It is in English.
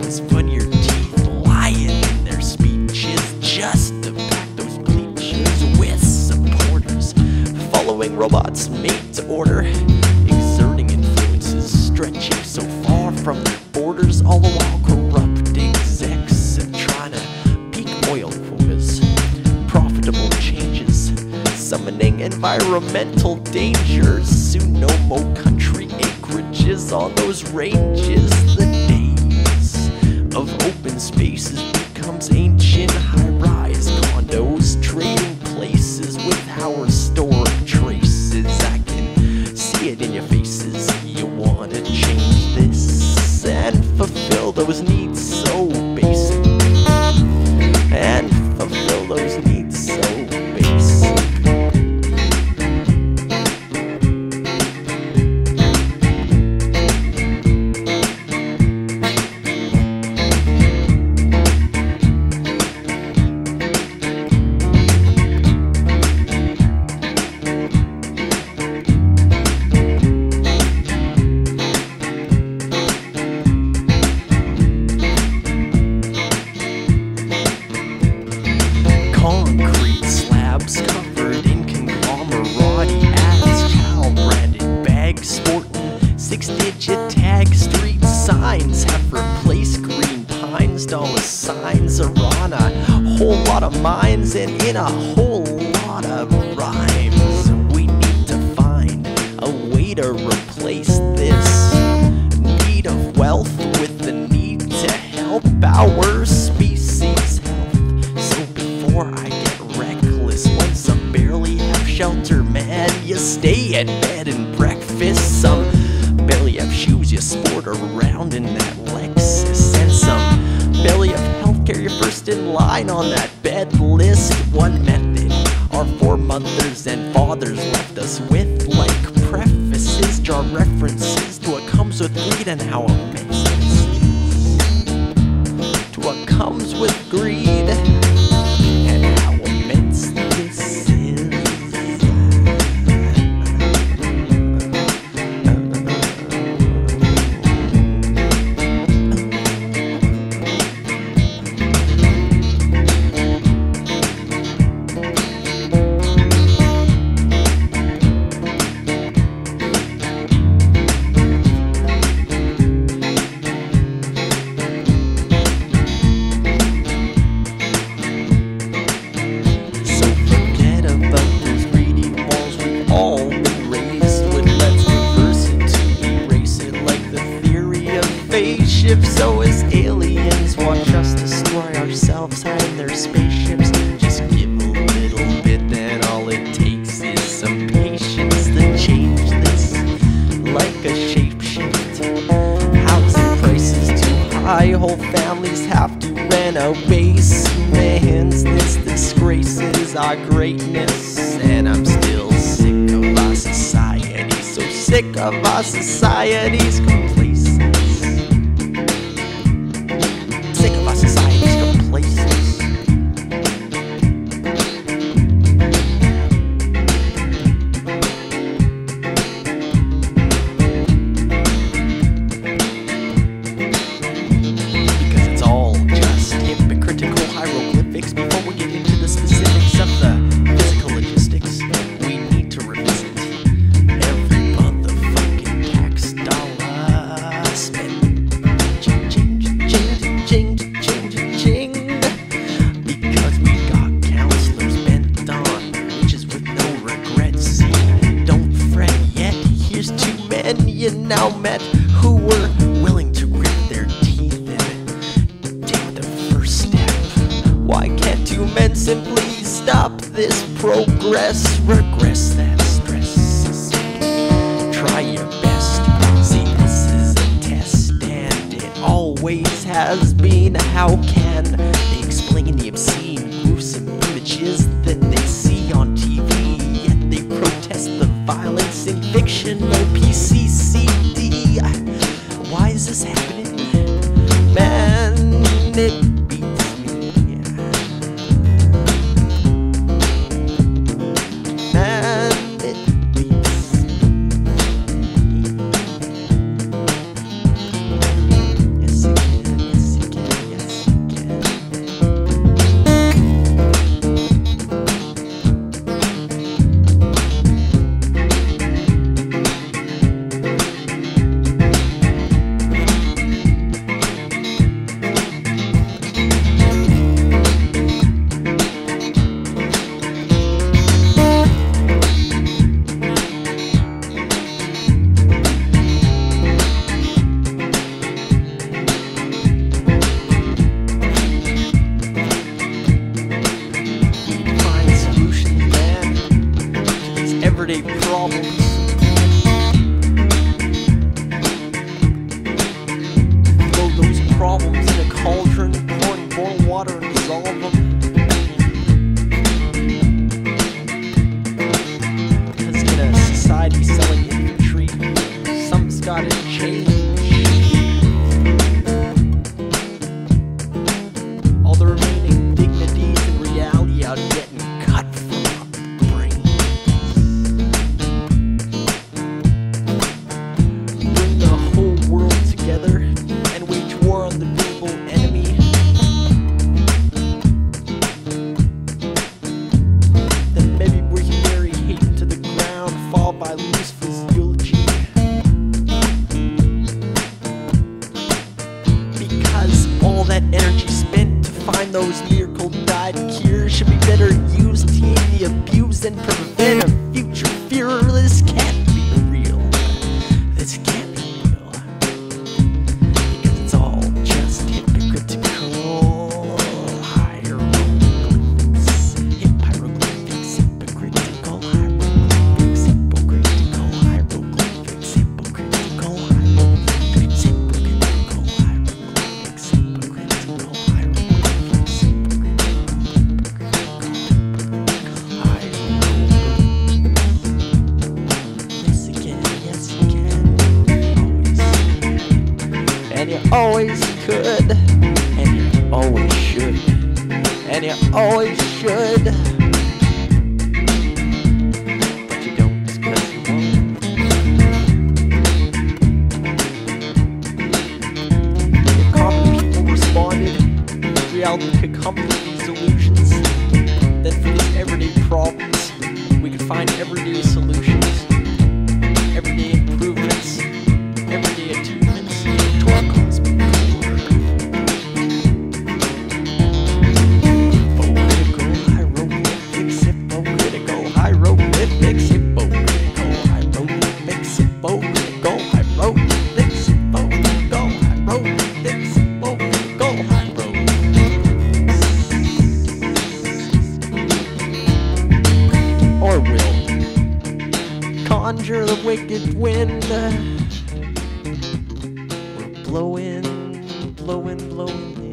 Those funnier teeth lying in their speeches just to back those bleachers with supporters, following robots made to order, exerting influences stretching so far from their borders, all the while corrupt execs and trying to peak oil quotas, profitable changes, summoning environmental dangers. Soon no more country acreages on those ranges. The days of open spaces becomes ancient high-rise condos, trading places with our stored traces. I can see it in your faces. You wanna change this and fulfill those needs so basic, and fulfill those needs so basic. Concrete slabs covered in conglomerate ads, child-branded bags sporting 6-digit tags. Street signs have replaced green pines, dollar signs are on a whole lot of minds and in a whole lot of rhymes. We need to find a way to replace this need of wealth with the need to help our species health. So before I get reckless, when some barely have shelter, man, you stay at bed and breakfast. Some barely have shoes you sport around in that Lexus, and some barely have healthcare. You're first in line on that bed list. One method our foremothers and fathers left us with, like prefaces, draw references to what comes with greed and how immense this is, to what comes with greed and how immense this is. So as aliens watch us destroy ourselves, hide in their spaceships, just give a little bit, then all it takes is some patience to change this like a shapeshift. Housing prices too high, whole families have to rent a basements. This disgraces our greatness, and I'm still sick of our society, so sick of our society's complacency. Sick of our society's complacence. Because it's all just hypocritical hieroglyphics. Before we get into the specifics of the physical logistics, we need to revisit every motherfucking tax dollar spent. Because we got counselors bent on riches with no regrets. See, don't fret yet, here's 2 men you now met who were willing to grit their teeth and take the first step. Why can't 2 men simply stop this progress? Regress that stress. Try your best. See, this is a test, and it always has been. How can they explain the obscene, gruesome images that they see on TV, yet they protest the violence in fiction? No PCCD. Why is this happening? Man, it beats me. Man, it beats me. Yes, it can. Yes, it can. that energy spent to find those miracle died cures should be better used to heal the abused and prevent a future fear. This can't be real. This can't be real. Because it's all just hypocritical. Hieroglyphics, hieroglyphics, hypocritical, hieroglyphics, hypocritical, hieroglyphics, hypocritical, hieroglyphics, hypocritical, hieroglyphics, hypocritical, hieroglyphics, and you always could, and you always should, and you always should, but you don't because you won't. If common people responded, reality could come from these illusions, then for these everyday problems, we could find everyday solutions, everyday improvements, everyday attunements to our cosmic core. Hypocritical hieroglyphics, hypocritical hieroglyphics, hypocritical hieroglyphics, hypocritical hieroglyphics, hypocritical hieroglyphics. Or will conjure the wicked wind. We're blowing, blowing, blowing.